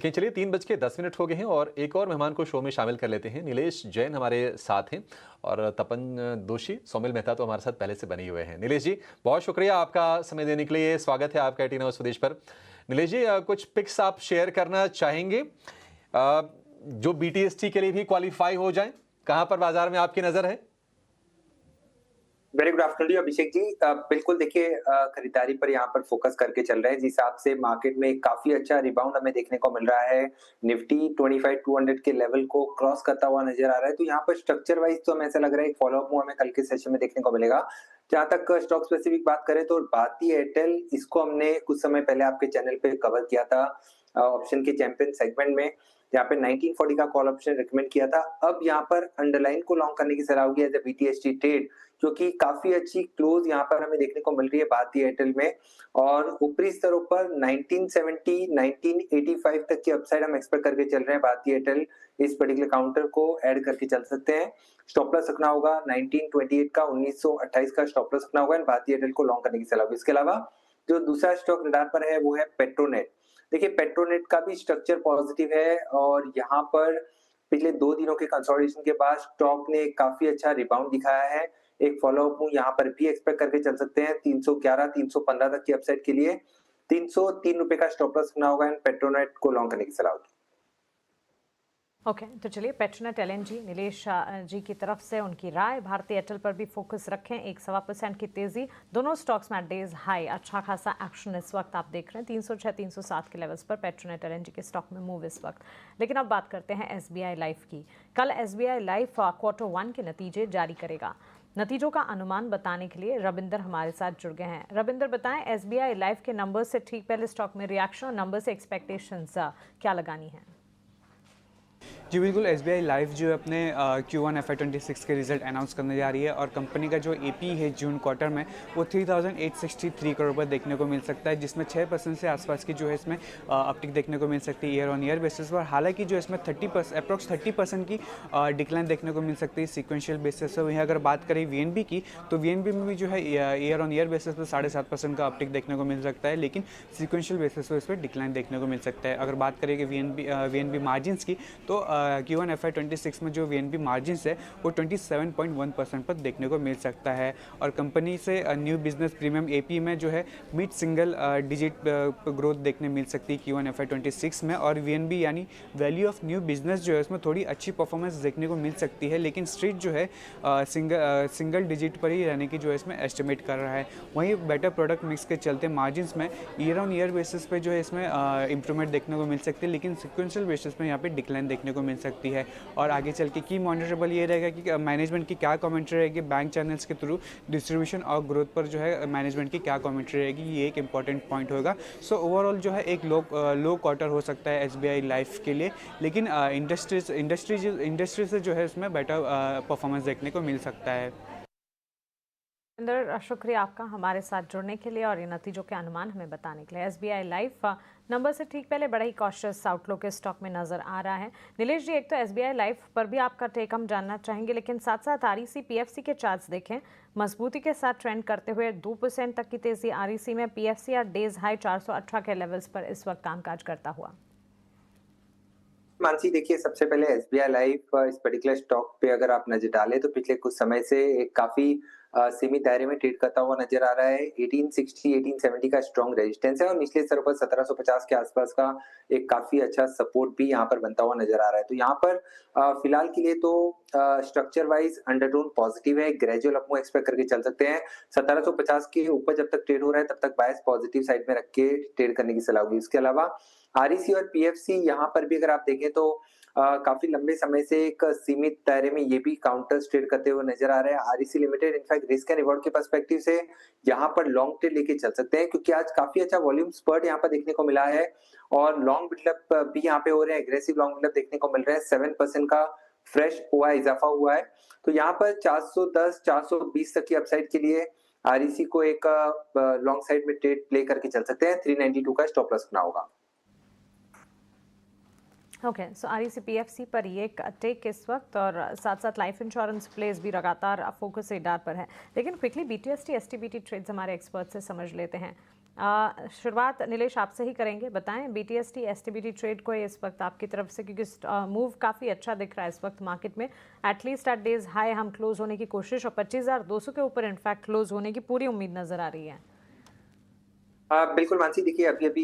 कि चलिए 3:10 हो गए हैं और एक और मेहमान को शो में शामिल कर लेते हैं। नीलेश जैन हमारे साथ हैं और तपन दोषी, सौमिल मेहता तो हमारे साथ पहले से बने हुए हैं। नीलेश जी, बहुत शुक्रिया आपका समय देने के लिए। स्वागत है आपका 18 स्वदेश पर। नीलेश जी, कुछ पिक्स आप शेयर करना चाहेंगे जो बीटीएसटी के लिए भी क्वालिफाई हो जाएं? कहां पर बाजार में आपकी नजर है? वेरी गुड आफ्टरनून जी अभिषेक जी। बिल्कुल देखिए, खरीदारी पर यहाँ पर फोकस करके चल रहे हैं। जिस हिसाब से मार्केट में काफी अच्छा रिबाउंड हमें देखने को मिल रहा है, निफ्टी 25,200 के लेवल को क्रॉस करता हुआ नजर आ रहा है। तो यहाँ पर स्ट्रक्चर वाइज तो हमें ऐसा लग रहा है एक फॉलोअप हमें कल के सेशन में देखने को मिलेगा। जहां तक स्टॉक स्पेसिफिक बात करें तो भारतीय एयरटेल, इसको हमने कुछ समय पहले आपके चैनल पे कवर किया था ऑप्शन के चैंपियन सेगमेंट में, यहाँ पे 1940 का कॉल ऑप्शन रिकमेंड किया था। अब यहाँ पर अंडरलाइन को लॉन्ग करने की सलाह होगी एज ए बीटीएसटी ट्रेड, जो कि काफी अच्छी क्लोज यहाँ पर हमें देखने को मिल रही है भारतीय एयरटेल में। और ऊपरी स्तरों पर 1970 1985 तक की अपसाइड हम एक्सपेक्ट करके चल रहे हैं भारतीय एयरटेल। इस पर्टिकुलर काउंटर को ऐड करके चल सकते हैं। स्टॉप लॉस रखना होगा 1928 का, 1928 का स्टॉप लॉस रखना होगा। भारतीय एयरटेल को लॉन्ग करने की सलाह होगी। इसके अलावा जो दूसरा स्टॉक रडार पर है वो है पेट्रोनेट। देखिए, पेट्रोनेट का भी स्ट्रक्चर पॉजिटिव है और यहाँ पर पिछले 2 दिनों के कंसोलिडेशन के बाद स्टॉक ने काफी अच्छा रिबाउंड दिखाया है। एक फॉलोअप मूव यहाँ पर भी एक्सपेक्ट करके चल सकते हैं 311 315 तक की अपसाइड के लिए। 303 रुपए का स्टॉप लॉस रखना होगा। पेट्रोनेट को लॉन्ग करने की सलाह होगी। ओके, तो चलिए पेट्रोनेट एलएनजी, नीलेश जी की तरफ से उनकी राय। भारतीय एयरटेल पर भी फोकस रखें, 1.25% की तेजी दोनों स्टॉक्स में डेज हाई। अच्छा खासा एक्शन इस वक्त आप देख रहे हैं 306 307 के लेवल्स पर पेट्रोनेट एलएनजी के स्टॉक में मूव इस वक्त। लेकिन अब बात करते हैं एसबीआई लाइफ की। कल एसबीआई लाइफ Q1 के नतीजे जारी करेगा। नतीजों का अनुमान बताने के लिए रविंदर हमारे साथ जुड़ गए हैं। रविंदर, बताएं एसबीआई लाइफ के नंबर से ठीक पहले स्टॉक में रिएक्शन और नंबर से एक्सपेक्टेशंस क्या लगानी है? जी बिल्कुल, एसबीआई लाइफ जो है अपने Q1 FY26 के रिजल्ट अनाउंस करने जा रही है और कंपनी का जो एपी है जून क्वार्टर में वो 3,863 करोड़ पर देखने को मिल सकता है, जिसमें 6% से आसपास की जो है इसमें अपटिक देखने को मिल सकती है ईयर ऑन ईयर बेसिस पर। हालांकि जो इसमें 30% की डिक्लाइन देखने को मिल सकती है सिक्वेंशियल बेसिस पर। वहीं अगर बात करें वीएनबी की, तो वीएनबी में भी जो है ईयर ऑन ईयर बेसिस पर 7.5% का अपटिक देखने को मिल सकता है, लेकिन सिक्वेंशियल बेसिस पर इस पर डिक्लाइन देखने को मिल सकता है। अगर बात करें कि वीएनबी मार्जिन्स की, तो Q1 FY26 में जो VNB मार्जिन्स है वो 27.1% पर देखने को मिल सकता है। और कंपनी से न्यू बिजनेस प्रीमियम एपी में जो है मिड सिंगल डिजिट ग्रोथ देखने मिल सकती है Q1 FY26 में। और VNB यानी वैल्यू ऑफ न्यू बिजनेस जो है उसमें थोड़ी अच्छी परफॉर्मेंस देखने को मिल सकती है, लेकिन स्ट्रीट जो है सिंगल डिजिट पर ही रहने की जो है इसमें एस्टिमेट कर रहा है। वहीं बेटर प्रोडक्ट मिक्स के चलते मार्जिन्स में ईयर ऑन ईयर बेसिस पे जो है इसमें इंप्रूवमेंट देखने को मिल सकती है, लेकिन सिक्वेंशियल बेसिस पे यहाँ पे डिक्लाइन देखने को मिल सकती है। और आगे चल के की मॉनिटरेबल ये रहेगा कि मैनेजमेंट की क्या कमेंट्री रहेगी बैंक चैनल्स के थ्रू डिस्ट्रीब्यूशन और ग्रोथ पर जो है मैनेजमेंट की क्या कमेंट्री रहेगी, ये एक इंपॉर्टेंट पॉइंट होगा। सो ओवरऑल जो है एक लो क्वार्टर हो सकता है एसबीआई लाइफ के लिए, लेकिन इंडस्ट्री से जो है इसमें बेटर परफॉर्मेंस देखने को मिल सकता है। शुक्रिया आपका हमारे साथ जुड़ने के लिए और ये नतीजों के अनुमान हमें बताने के लिए। एसबीआई लाइफ नंबर से ठीक पहले बड़ा ही कॉशियस आउटलुक के स्टॉक में नजर आ रहा है। नीलेश जी, एक तो एसबीआई लाइफ पर भी आपका टेक हम जानना चाहेंगे, लेकिन साथ साथ आरईसी पीएफसी के चार्ट्स देखें, मजबूती के साथ ट्रेंड करते हुए 2% तक की तेजी आरईसी में, पीएफसी और डेज हाई 418 के लेवल्स पर इस वक्त कामकाज करता हुआ। मानसी, देखिए सबसे पहले एसबीआई लाइफ इस पर्टिकुलर स्टॉक पे अगर आप नजर डालें तो पिछले कुछ समय से एक काफी सीमित दायरे में ट्रेड करता हुआ नजर आ रहा है। 1860 1870 का स्ट्रॉन्ग रेजिस्टेंस है और निचले स्तर पर 1750 के आसपास का एक काफी अच्छा सपोर्ट भी यहाँ पर बनता हुआ नजर आ रहा है। तो यहाँ पर फिलहाल के लिए तो स्ट्रक्चर वाइज अंडरटोन पॉजिटिव है, ग्रेजुअल अपमूव एक्सपेक्ट करके चल सकते हैं। 1750 के ऊपर जब तक ट्रेड हो रहा है तब तक बायस पॉजिटिव साइड में रख के ट्रेड करने की सलाह होगी। इसके अलावा आरईसी और पीएफसी यहाँ पर भी अगर आप देखें तो काफी लंबे समय से एक सीमित दायरे में ये भी काउंटर ट्रेड करते हुए नजर आ रहे हैं। REC limited in fact risk and reward के पर्सपेक्टिव से यहाँ पर लॉन्ग ट्रेड लेके चल सकते हैं, क्योंकि आज काफी अच्छा वॉल्यूम स्पर्ट यहाँ पर देखने को मिला है और लॉन्ग बिल्डअप भी यहाँ पे हो रहे हैं। एग्रेसिव लॉन्ग बिल्डअप देखने को मिल रहा है, 7% का फ्रेश हुआ इजाफा हुआ है। तो यहाँ पर 410 420 तक की अपसाइड के लिए आरईसी को एक लॉन्ग साइड में ट्रेड प्ले करके चल सकते हैं। 392 का स्टॉप लॉस रखना होगा। ओके, सो आरईसी पीएफसी पर ये एक टेक इस वक्त, और साथ साथ लाइफ इंश्योरेंस प्लेस भी लगातार फोकस रेडार पर है। लेकिन क्विकली बीटीएसटी एसटीबीटी ट्रेड्स हमारे एक्सपर्ट से समझ लेते हैं। शुरुआत नीलेश आपसे ही करेंगे, बताएं बीटीएसटी एसटीबीटी ट्रेड को इस वक्त आपकी तरफ से, क्योंकि मूव काफ़ी अच्छा दिख रहा है इस वक्त मार्केट में। एटलीस्ट एट डेज हाई हम क्लोज होने की कोशिश और 25,200 के ऊपर इनफैक्ट क्लोज होने की पूरी उम्मीद नजर आ रही है। बिल्कुल मानसी, देखिए अभी-अभी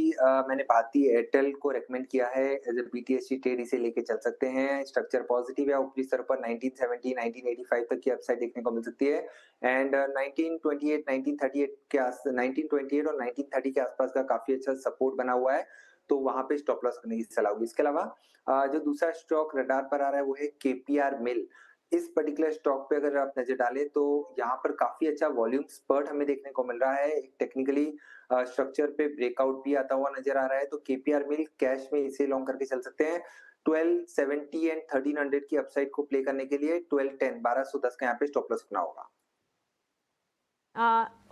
मैंने भारती एयरटेल को रेकमेंड किया है एज़ अ बीटीएससी ट्रेड, इसे लेके चल सकते हैं। स्ट्रक्चर पॉजिटिव है, ऊपरी स्तर पर 1970, 1985 तक की अपसाइड देखने को मिल सकती है एंड 1928, 1938 के 1928 और 1930 के आसपास का काफी अच्छा सपोर्ट बना हुआ है, तो वहां पे स्टॉप लॉस करने की सलाह होगी। इसके अलावा जो दूसरा स्टॉक रडार पर आ रहा है वो है केपीआर मिल। इस पर्टिकुलर स्टॉक पे अगर आप नजर डालें तो यहाँ पर काफी अच्छा वॉल्यूम स्पर्ट हमें देखने को मिल रहा है। टेक्निकली स्ट्रक्चर पे ब्रेकआउट भी आता हुआ नजर आ रहा है, तो केपीआर मिल कैश में इसे लॉन्ग करके चल सकते हैं। 1270 एंड 1300 की अपसाइड को प्ले करने के लिए 1210 1210 का यहाँ पे स्टॉप लॉस रखना होगा।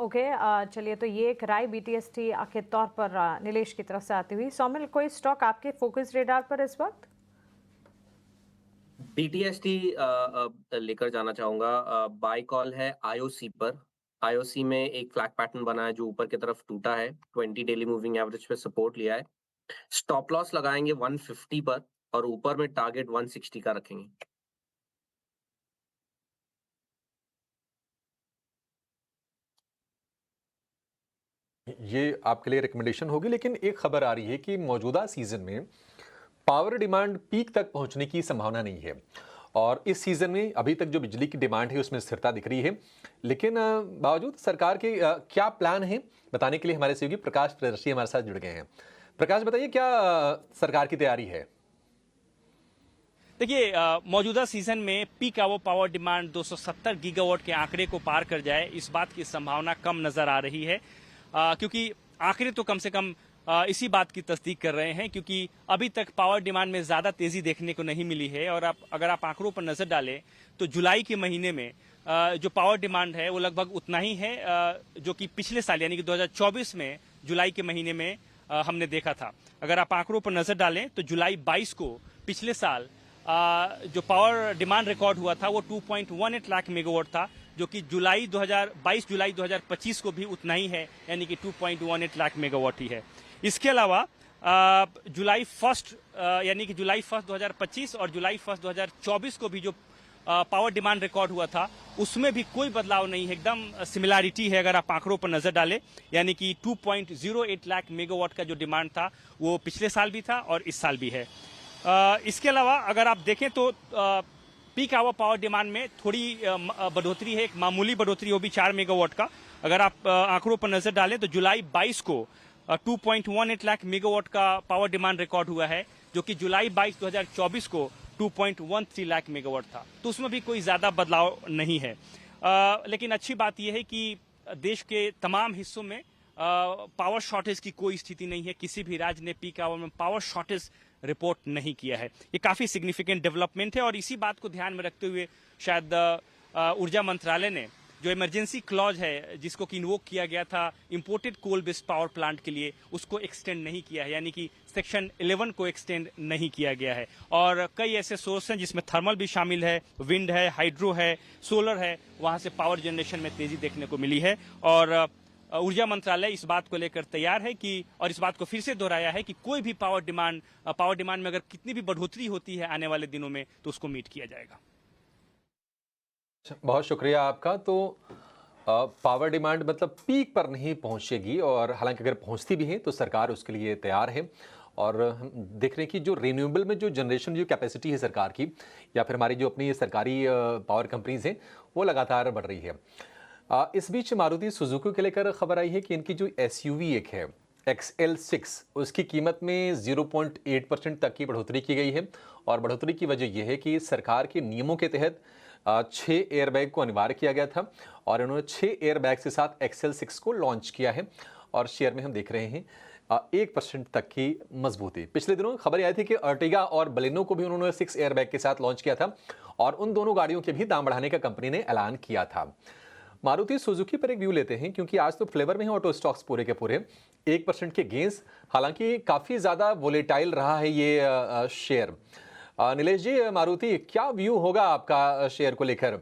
ओके, चलिए, तो ये एक राय बीटीएसटी के तौर पर नीलेश की तरफ से आती हुई। सौमिल, कोई स्टॉक आपके फोकस रेडार पर इस वक्त? बीटीएसटी लेकर जाना चाहूंगा। बाय कॉल है आईओसी पर। आईओसी में एक फ्लैग पैटर्न बना है जो ऊपर की तरफ टूटा है, 20 डेली मूविंग एवरेज पे सपोर्ट लिया है। स्टॉप लॉस लगाएंगे 150 पर और ऊपर में टारगेट 160 का रखेंगे। ये आपके लिए रिकमेंडेशन होगी, लेकिन एक खबर आ रही है कि मौजूदा सीजन में पावर डिमांड पीक तक पहुंचने की संभावना नहीं है और इस सीजन में अभी तक जो बिजली की डिमांड है उसमें स्थिरता दिख रही है। लेकिन बावजूद सरकार के क्या प्लान है, बताने के लिए हमारे सहयोगी प्रकाश प्रियदर्शी हमारे साथ जुड़ गए हैं। प्रकाश, बताइए क्या सरकार की तैयारी है? देखिए, मौजूदा सीजन में peak hour power demand 270 gigawatt के आंकड़े को पार कर जाए, इस बात की संभावना कम नजर आ रही है, क्योंकि आंकड़े तो कम से कम इसी बात की तस्दीक कर रहे हैं, क्योंकि अभी तक पावर डिमांड में ज्यादा तेजी देखने को नहीं मिली है। और अगर आप आंकड़ों पर नजर डालें तो जुलाई के महीने में जो पावर डिमांड है वो लगभग उतना ही है जो कि पिछले साल यानी कि 2024 में जुलाई के महीने में हमने देखा था। अगर आप आंकड़ों पर नजर डालें तो जुलाई 22 को पिछले साल जो पावर डिमांड रिकॉर्ड हुआ था वो 2.18 लाख मेगावाट था, जो कि 22 जुलाई 2025 को भी उतना ही है, यानी कि 2.18 लाख मेगावाट ही है। इसके अलावा जुलाई 1 यानी कि जुलाई 1 2025 और जुलाई 1 2024 को भी जो पावर डिमांड रिकॉर्ड हुआ था उसमें भी कोई बदलाव नहीं है, एकदम सिमिलैरिटी है अगर आप आंकड़ों पर नजर डालें, यानी कि 2.08 लाख मेगावाट का जो डिमांड था वो पिछले साल भी था और इस साल भी है। इसके अलावा अगर आप देखें तो पीक आवर पावर डिमांड में थोड़ी बढ़ोतरी है, एक मामूली बढ़ोतरी, वो भी 4 मेगावाट का। अगर आप आंकड़ों पर नजर डालें तो जुलाई 22 को 2.18 लाख मेगावाट का पावर डिमांड रिकॉर्ड हुआ है, जो कि जुलाई 22 2024 को 2.13 लाख मेगावाट था, तो उसमें भी कोई ज्यादा बदलाव नहीं है। लेकिन अच्छी बात यह है कि देश के तमाम हिस्सों में पावर शॉर्टेज की कोई स्थिति नहीं है, किसी भी राज्य ने पीक आवर में पावर शॉर्टेज रिपोर्ट नहीं किया है। ये काफी सिग्निफिकेंट डेवलपमेंट है और इसी बात को ध्यान में रखते हुए शायद ऊर्जा मंत्रालय ने जो इमरजेंसी क्लॉज है जिसको कि इन्वोक किया गया था imported coal based power plant के लिए, उसको एक्सटेंड नहीं किया है, यानी कि सेक्शन 11 को एक्सटेंड नहीं किया गया है। और कई ऐसे सोर्स हैं जिसमें थर्मल भी शामिल है, विंड है, हाइड्रो है, सोलर है, वहां से पावर जनरेशन में तेजी देखने को मिली है। और ऊर्जा मंत्रालय इस बात को लेकर तैयार है कि, और इस बात को फिर से दोहराया है कि कोई भी पावर डिमांड में अगर कितनी भी बढ़ोतरी होती है आने वाले दिनों में तो उसको मीट किया जाएगा। बहुत शुक्रिया आपका। तो पावर डिमांड मतलब पीक पर नहीं पहुंचेगी, और हालांकि अगर पहुंचती भी है तो सरकार उसके लिए तैयार है। और हम देख रहे हैं कि जो रिन्यूएबल में जो जनरेशन जो कैपेसिटी है सरकार की, या फिर हमारी जो अपनी सरकारी पावर कंपनीज हैं, वो लगातार बढ़ रही है। इस बीच मारुति सुजुकी के लेकर खबर आई है कि इनकी जो SUV एक है XL6, उसकी कीमत में 0.8% तक की बढ़ोतरी की गई है। और बढ़ोतरी की वजह यह है कि सरकार के नियमों के तहत 6 एयरबैग को अनिवार्य किया गया था और इन्होंने 6 एयरबैग के साथ XL6 को लॉन्च किया है। और शेयर में हम देख रहे हैं 1% तक की मजबूती। पिछले दिनों खबर आई थी कि अर्टिगा और बलेनो को भी उन्होंने 6 एयरबैग के साथ लॉन्च किया था और उन दोनों गाड़ियों के भी दाम बढ़ाने का कंपनी ने ऐलान किया था। मारुति सुजुकी पर एक व्यू लेते हैं, क्योंकि आज तो फ्लेवर में है ऑटो स्टॉक्स पूरे के पूरे 1% के गेंस। हालांकि काफ़ी ज़्यादा वोलेटाइल रहा है ये शेयर। नीलेश जी, मारुति क्या व्यू होगा आपका शेयर को लेकर?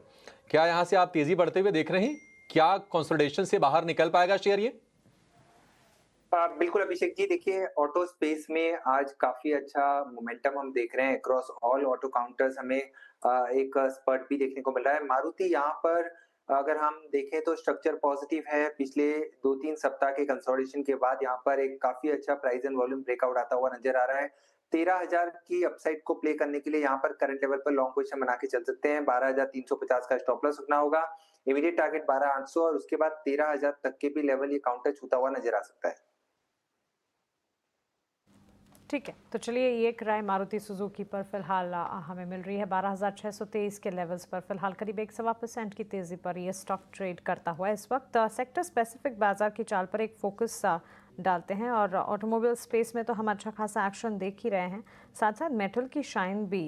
क्या यहाँ से आप तेज़ी बढ़ते हुए देख रहे हैं? क्या कंसोलिडेशन से बाहर निकल पाएगा शेयर ये? बिल्कुल अभिषेक जी, देखिए ऑटो स्पेस में आज काफ़ी अच्छा मोमेंटम हम देख रहे हैं अक्रॉस ऑल ऑटो काउंटर्स। हमें एक स्पर्ट भी देखने को मिल रहा है। मारुति यहाँ पर अगर हम देखें तो स्ट्रक्चर पॉजिटिव है। पिछले 2-3 सप्ताह के कंसोलिडेशन के बाद यहाँ पर एक काफ़ी अच्छा प्राइस एंड वॉल्यूम ब्रेकआउट आता हुआ नज़र आ रहा है। 13,000 की अपसाइड को प्ले करने के लिए यहाँ पर करंट लेवल पर लॉन्ग पोजीशन बना के चल सकते हैं। 12,350 का स्टॉप लॉस रखना होगा। इमीडिएट टारगेट 12,800 और उसके बाद 13,000 तक के भी लेवल ये काउंटर छूता हुआ नज़र आ सकता है। ठीक है, तो चलिए ये एक राय मारुति सुजुकी पर फिलहाल हमें मिल रही है। 12,623 के लेवल्स पर फिलहाल करीब 1.25% की तेज़ी पर ये स्टॉक ट्रेड करता हुआ है इस वक्त। सेक्टर स्पेसिफिक बाजार की चाल पर एक फोकस डालते हैं और ऑटोमोबाइल स्पेस में तो हम अच्छा खासा एक्शन देख ही रहे हैं, साथ साथ मेटल की शाइन भी।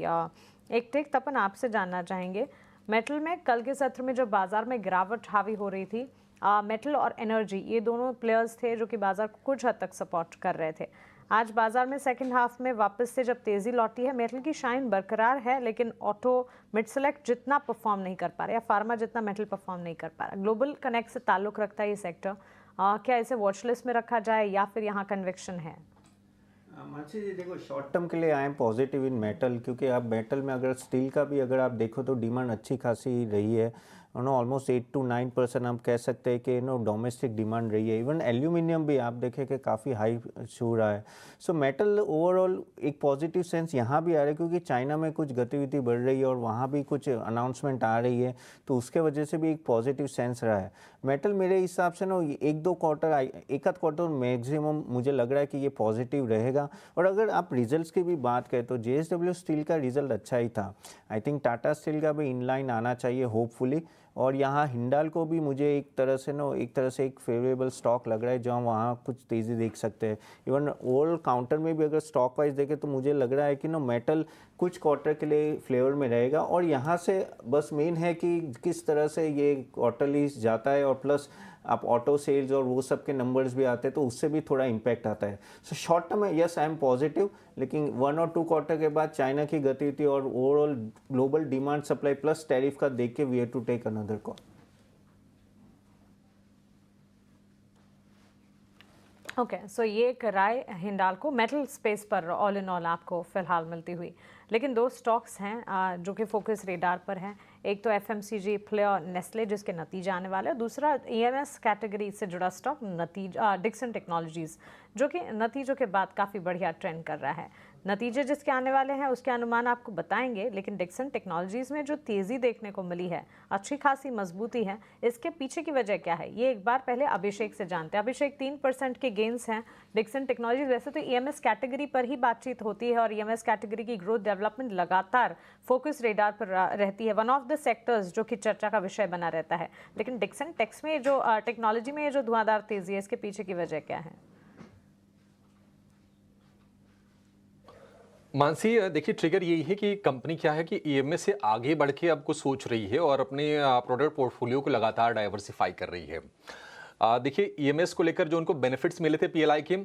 एक टेक तपन आपसे जानना चाहेंगे, मेटल में कल के सत्र में जब बाजार में गिरावट हावी हो रही थी, मेटल और एनर्जी ये दोनों प्लेयर्स थे जो कि बाजार को कुछ हद तक सपोर्ट कर रहे थे। आज बाजार में सेकंड हाफ में वापस से जब तेजी लौटी है, मेटल की शाइन बरकरार है, लेकिन ऑटो मिड सेलेक्ट जितना परफॉर्म नहीं कर पा रहा या फार्मा जितना मेटल परफॉर्म नहीं कर पा रहा। ग्लोबल कनेक्ट से ताल्लुक रखता है ये सेक्टर, क्या इसे वॉच लिस्ट में रखा जाए या फिर यहाँ कन्विक्शन है? मानसी जी देखो, शॉर्ट टर्म के लिए I am positive in metal, क्योंकि आप मेटल में अगर स्टील का भी अगर आप देखो तो डिमांड अच्छी खासी रही है। ऑलमोस्ट 8 to 9% हम कह सकते हैं कि डोमेस्टिक डिमांड रही है। इवन एल्यूमिनियम भी आप देखें कि काफ़ी हाई छू रहा है। सो मेटल ओवरऑल एक पॉजिटिव सेंस यहाँ भी आ रहा है, क्योंकि चाइना में कुछ गतिविधि बढ़ रही है और वहाँ भी कुछ अनाउंसमेंट आ रही है, तो उसके वजह से भी एक पॉजिटिव सेंस रहा है। मेटल मेरे हिसाब से 1-2 क्वार्टर, एक आध क्वार्टर मैक्सिमम मुझे लग रहा है कि ये पॉजिटिव रहेगा। और अगर आप रिजल्ट्स की भी बात करें तो JSW स्टील का रिजल्ट अच्छा ही था। आई थिंक टाटा स्टील का भी इनलाइन आना चाहिए होपफुली। और यहाँ हिंडाल को भी मुझे एक तरह से एक फेवरेबल स्टॉक लग रहा है, जहाँ वहाँ कुछ तेज़ी देख सकते हैं। इवन ओवरऑल काउंटर में भी अगर स्टॉक वाइज देखें तो मुझे लग रहा है कि मेटल कुछ क्वार्टर के लिए फ्लेवर में रहेगा। और यहाँ से बस मेन है कि किस तरह से ये क्वार्टरली जाता है, और प्लस आप ऑटो सेल्स और वो सब के नंबर्स भी आते हैं, तो उससे भी थोड़ा इम्पैक्ट आता है। सो शॉर्ट टर्म में यस आई एम पॉजिटिव, लेकिन 1 और 2 क्वार्टर के बाद चाइना की गतिविधि और overall global demand supply plus tariff का देख के we have to take another call. Okay, so ये एक राय हिंडाल्को मेटल स्पेस पर ऑल इन ऑल आपको फिलहाल मिलती हुई। लेकिन 2 स्टॉक्स हैं जो कि फोकस रेडार पर हैं। एक तो FMCG प्लेयर नेस्ले जिसके नतीजे आने वाले हैं, दूसरा EMS कैटेगरी से जुड़ा स्टॉक डिक्सन टेक्नोलॉजीज जो कि नतीजों के बाद काफ़ी बढ़िया ट्रेंड कर रहा है। नतीजे जिसके आने वाले हैं उसके अनुमान आपको बताएंगे, लेकिन डिक्सन टेक्नोलॉजीज में जो तेज़ी देखने को मिली है, अच्छी खासी मजबूती है, इसके पीछे की वजह क्या है ये एक बार पहले अभिषेक से जानते हैं। अभिषेक, 3% के गेंस हैं डिक्सन टेक्नोलॉजीज। वैसे तो EMS कैटेगरी पर ही बातचीत होती है और EMS कैटेगरी की ग्रोथ डेवलपमेंट लगातार फोकस रेडार पर रहती है, वन ऑफ द सेक्टर्स जो कि चर्चा का विषय बना रहता है। लेकिन डिक्सन टेक्स में जो टेक्नोलॉजी में जो धुआंधार तेजी है, इसके पीछे की वजह क्या है? मानसी देखिए, ट्रिगर यही है कि कंपनी क्या है कि EMS से आगे बढ़ के अब कुछ सोच रही है और अपने प्रोडक्ट पोर्टफोलियो को लगातार डाइवर्सिफाई कर रही है। देखिए, EMS को लेकर जो उनको बेनिफिट्स मिले थे PLI के,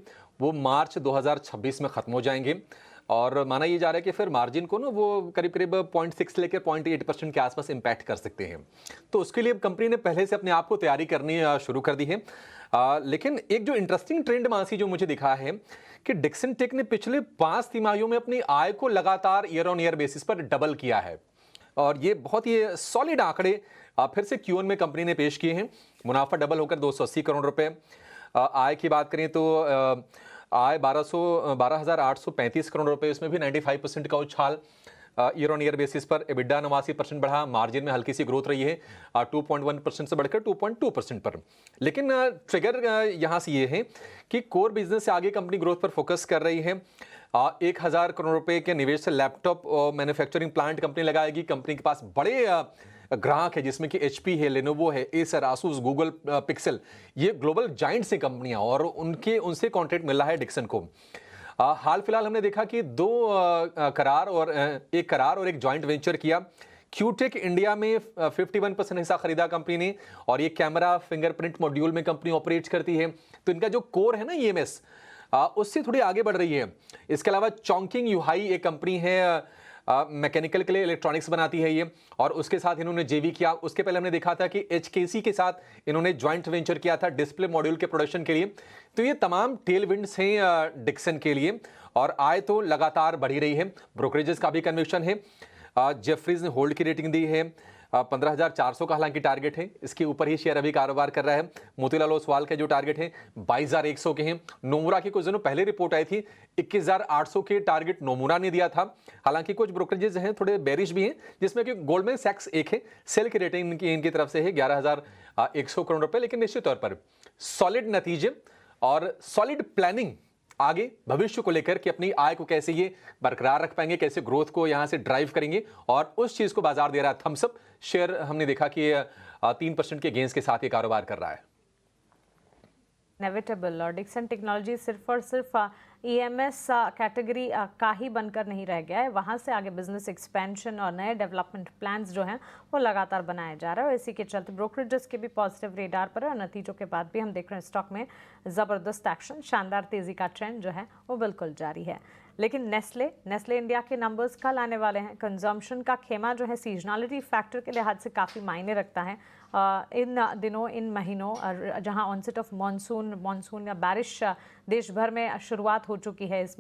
वो मार्च 2026 में ख़त्म हो जाएंगे और माना ये जा रहा है कि फिर मार्जिन को वो करीब 0.6 से लेकर 0.8% के आसपास इम्पैक्ट कर सकते हैं। तो उसके लिए कंपनी ने पहले से अपने आप को तैयारी करनी शुरू कर दी है। लेकिन एक जो इंटरेस्टिंग ट्रेंड मानसी जो मुझे दिखा है कि डिक्सन टेक ने पिछले 5 तिमाहियों में अपनी आय को लगातार ईयर ऑन ईयर बेसिस पर डबल किया है और ये बहुत ही सॉलिड आंकड़े फिर से Q1 में कंपनी ने पेश किए हैं। मुनाफा डबल होकर 280 करोड़ रुपए। आय की बात करें तो आय 12,835 करोड़ रुपए, इसमें भी 95% का उछाल ईयर ऑन ईयर बेसिस पर। EBITDA 89% बढ़ा, मार्जिन में हल्की सी ग्रोथ रही है 2.1% से बढ़कर 2.2% पर। लेकिन ट्रिगर यहाँ से ये है कि कोर बिजनेस से आगे कंपनी ग्रोथ पर फोकस कर रही है। 1,000 करोड़ रुपए के निवेश से लैपटॉप मैन्युफैक्चरिंग प्लांट कंपनी लगाएगी। कंपनी के पास बड़े ग्राहक है जिसमें कि HP है, लेनोवो है, एसर, आसूस, गूगल पिक्सल, ये ग्लोबल जाइंट्स हैं कंपनियां और उनसे कॉन्ट्रैक्ट मिला है डिक्सन को। हाल फिलहाल हमने देखा कि 2 करार और एक जॉइंट वेंचर किया। क्यूटेक इंडिया में 51% हिस्सा खरीदा कंपनी ने और ये कैमरा फिंगरप्रिंट मॉड्यूल में कंपनी ऑपरेट करती है। तो इनका जो कोर है ना EMS, उससे थोड़ी आगे बढ़ रही है। इसके अलावा चॉन्किंग यूहाई एक कंपनी है मैकेनिकल के लिए इलेक्ट्रॉनिक्स बनाती है ये, और उसके साथ इन्होंने जेवी किया। उसके पहले हमने देखा था कि एचकेसी के साथ इन्होंने ज्वाइंट वेंचर किया था डिस्प्ले मॉड्यूल के प्रोडक्शन के लिए। तो ये तमाम टेल विंड्स हैं डिक्सन के लिए, और आय तो लगातार बढ़ी रही है। ब्रोकरेजेस का भी कन्विक्शन है। जेफरीज ने होल्ड की रेटिंग दी है 15,400 का हालांकि टारगेट है, इसके ऊपर ही शेयर अभी कारोबार कर रहा है। मोतीलाल ओसवाल के जो टारगेट है 22,100 के हैं। नोमुरा की कुछ दिनों पहले रिपोर्ट आई थी 21,800 के टारगेट नोमुरा ने दिया था। हालांकि कुछ ब्रोकरेजेस हैं थोड़े बेरिश भी हैं, जिसमें कि गोल्डमैन सैक्स एक है, सेल की रेटिंग इनकी तरफ से है 11,100 करोड़ रुपए। लेकिन निश्चित तौर पर सॉलिड नतीजे और सॉलिड प्लानिंग आगे भविष्य को लेकर कि अपनी आय को कैसे ये बरकरार रख पाएंगे, कैसे ग्रोथ को यहां से ड्राइव करेंगे, और उस चीज को बाजार दे रहा है थम्स अप। शेयर हमने देखा कि 3% के गेंस के साथ ये कारोबार कर रहा है। इनएविटेबल, और डिक्सन टेक्नोलॉजी सिर्फ और सिर्फ ईएमएस कैटेगरी का ही बनकर नहीं रह गया है, वहाँ से आगे बिजनेस एक्सपेंशन और नए डेवलपमेंट प्लान्स जो हैं वो लगातार बनाए जा रहे हैं, और इसी के चलते ब्रोकरेजेस के भी पॉजिटिव रेडार पर है। और नतीजों के बाद भी हम देख रहे हैं स्टॉक में ज़बरदस्त एक्शन, शानदार तेज़ी का ट्रेंड जो है वो बिल्कुल जारी है। लेकिन नेस्ले इंडिया के नंबर्स कल आने वाले हैं। कंजम्पशन का खेमा जो है सीजनलिटी फैक्टर के लिहाज से काफ़ी मायने रखता है इन दिनों, इन महीनों, जहां ऑनसेट ऑफ मानसून या बारिश देश भर में शुरुआत हो चुकी है इस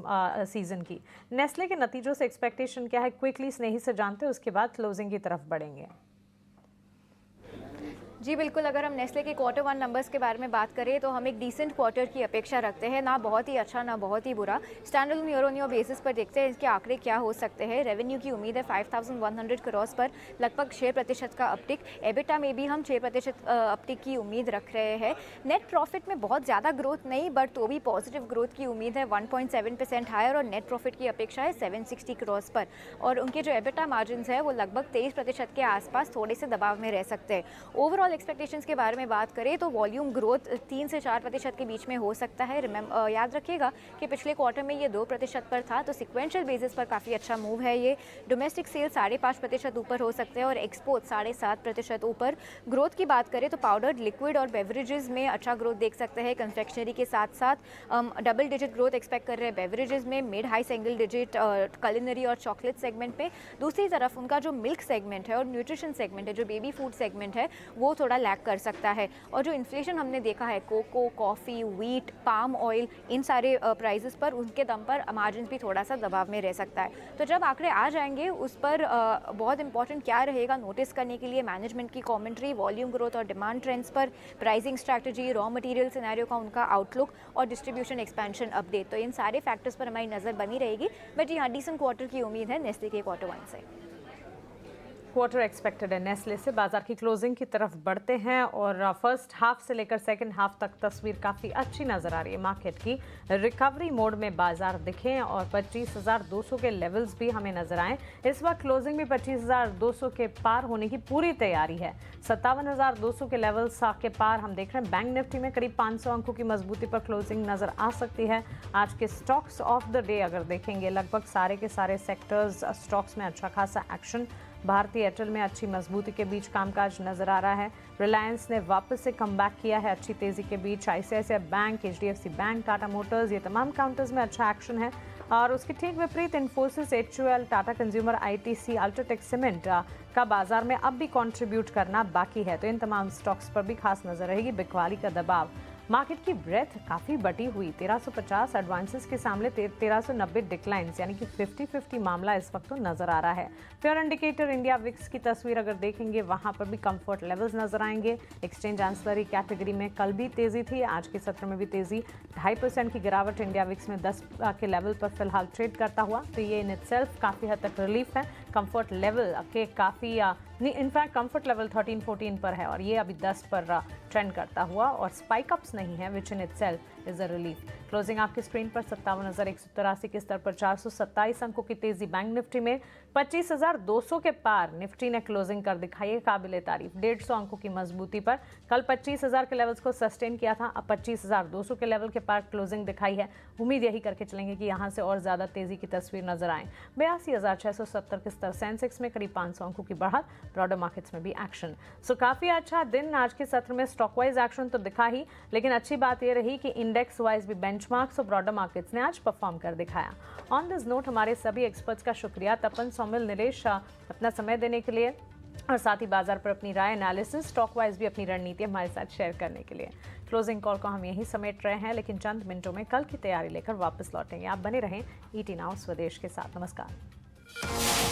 सीज़न की। नेस्ले के नतीजों से एक्सपेक्टेशन क्या है, क्विकली स्नेही से जानते हैं, उसके बाद क्लोजिंग की तरफ बढ़ेंगे। जी बिल्कुल, अगर हम नेस्ले के क्वार्टर 1 नंबर्स के बारे में बात करें तो हम एक डिसेंट क्वार्टर की अपेक्षा रखते हैं, ना बहुत ही अच्छा ना बहुत ही बुरा। Standard year on year basis पर देखते हैं इसके आंकड़े क्या हो सकते हैं। रेवेन्यू की उम्मीद है 5,100 करोड़ पर लगभग 6% का अपटिक। एबिटा में भी हम 6% अपटिक की उम्मीद रख रहे हैं। नेट प्रॉफिट में बहुत ज़्यादा ग्रोथ नहीं, बट तो भी पॉजिटिव ग्रोथ की उम्मीद है। 1.7% हायर, और नेट प्रॉफिट की अपेक्षा है 760 करोड़ पर। और उनके जो एबिटा मार्जिन है वो लगभग 23% के आसपास थोड़े से दबाव में रह सकते हैं। ओवरऑल एक्सपेक्टेशंस के बारे में बात करें तो वॉल्यूम ग्रोथ 3 से 4% के बीच में हो सकता है। याद रखिएगा कि पिछले क्वार्टर में ये 2% पर था, तो सिक्वेंशियल बेसिस पर काफ़ी अच्छा मूव है ये। डोमेस्टिक सेल 5.5% ऊपर हो सकते हैं, और एक्सपोर्ट 7.5% ऊपर। ग्रोथ की बात करें तो पाउडर्ड, लिक्विड और बेवरेजेस में अच्छा ग्रोथ देख सकते हैं। कन्फेक्शनरी के साथ साथ डबल डिजिट ग्रोथ एक्सपेक्ट कर रहे हैं बेवरेजेस में, mid high single digit culinary और चॉकलेट सेगमेंट में। दूसरी तरफ उनका जो मिल्क सेगमेंट है और न्यूट्रिशन सेगमेंट है, जो बेबी फूड सेगमेंट है, वो थोड़ा लैक कर सकता है। और जो इन्फ्लेशन हमने देखा है cocoa, coffee, wheat, palm oil, इन सारे प्राइजेस पर, उनके दम पर मार्जिन भी थोड़ा सा दबाव में रह सकता है। तो जब आंकड़े आ जाएंगे उस पर बहुत इंपॉर्टेंट क्या रहेगा नोटिस करने के लिए, मैनेजमेंट की कमेंट्री, वॉल्यूम ग्रोथ और डिमांड ट्रेंड्स पर, pricing strategy, raw material scenario का उनका आउटलुक और डिस्ट्रीब्यूशन एक्सपेंशन अपडेट। तो इन सारे फैक्टर्स पर हमारी नज़र बनी रहेगी। बट यहाँ डिसेंट क्वार्टर की उम्मीद है नेस्ले के क्वार्टर 1 से। क्वार्टर एक्सपेक्टेड है नेस्ले से। बाजार की क्लोजिंग की तरफ बढ़ते हैं, और फर्स्ट हाफ से लेकर सेकंड हाफ तक तस्वीर काफ़ी अच्छी नज़र आ रही है। मार्केट की रिकवरी मोड में बाजार दिखे, और 25,200 के लेवल्स भी हमें नजर आए। इस वक्त क्लोजिंग भी 25,200 के पार होने की पूरी तैयारी है। 57,200 के लेवल्स के पार हम देख रहे हैं। बैंक निफ्टी में करीब 500 अंकों की मजबूती पर क्लोजिंग नजर आ सकती है। आज के स्टॉक्स ऑफ द डे अगर देखेंगे, लगभग सारे के सारे सेक्टर्स स्टॉक्स में अच्छा खासा एक्शन। भारतीय एयरटेल में अच्छी मजबूती के बीच कामकाज नजर आ रहा है। रिलायंस ने वापस से कमबैक किया है अच्छी तेजी के बीच। ICICI bank, HDFC bank, Tata motors, ये तमाम काउंटर्स में अच्छा एक्शन है। और उसके ठीक विपरीत Infosys, HUL, Tata consumer, ITC, UltraTech cement का बाजार में अब भी कंट्रीब्यूट करना बाकी है। तो इन तमाम स्टॉक्स पर भी खास नजर रहेगी। बिकवाली का दबाव, मार्केट की ब्रेथ काफ़ी बटी हुई। 1350 एडवांसेस के सामने 1390 डिक्लाइंस, यानी कि 50-50 मामला इस वक्त तो नजर आ रहा है। फेयर इंडिकेटर इंडिया विक्स की तस्वीर अगर देखेंगे, वहां पर भी कंफर्ट लेवल्स नजर आएंगे। एक्सचेंज एंसिलरी कैटेगरी में कल भी तेजी थी, आज के सत्र में भी तेजी। 2.5% की गिरावट इंडिया विक्स में 10 के लेवल पर फिलहाल ट्रेड करता हुआ, तो ये इन इटसेल्फ काफ़ी हद तक रिलीफ है। कंफर्ट लेवल के काफ़ी इनफैक्ट कंफर्ट लेवल 13-14 पर है, और ये अभी 10 पर ट्रेंड करता हुआ, और स्पाइक अप्स नहीं है, which in itself is a relief. Closing आपकी स्क्रीन पर 57,183 के स्तर पर 427 अंकों की तेजी बैंक निफ्टी में। 25,200 के पार निफ्टी ने क्लोजिंग कर दिखाई है, काबिले तारीफ। 150 अंकों की मजबूती पर कल 25,000 के लेवल्स को सस्टेन किया था, अब 25,200 के लेवल के पार क्लोजिंग दिखाई है। उम्मीद यही करके चलेंगे कि यहाँ से और ज्यादा तेजी की तस्वीर नजर आए। 82,670 के स्तर, सेंसेक्स में करीब 500 अंकों की बढ़त। ब्रॉडर मार्केट्स में भी एक्शन। सो काफी अच्छा दिन आज के सत्र में। स्टॉक वाइज एक्शन तो दिखा ही, लेकिन अच्छी बात यह रही कि इंडेक्स इंडेक्स वाइज भी बेंचमार्क्स और ब्रॉडर मार्केट्स ने आज परफॉर्म कर दिखाया। ऑन दिस नोट हमारे सभी एक्सपर्ट्स का शुक्रिया, तपन, सौमिल, निलेश, अपना समय देने के लिए और साथ ही बाजार पर अपनी राय, एनालिसिस, स्टॉक वाइज भी अपनी रणनीति हमारे साथ शेयर करने के लिए। क्लोजिंग कॉल को हम यहीं समेट रहे हैं, लेकिन चंद मिनटों में कल की तैयारी लेकर वापस लौटेंगे। आप बने रहें ET Now स्वदेश के साथ। नमस्कार।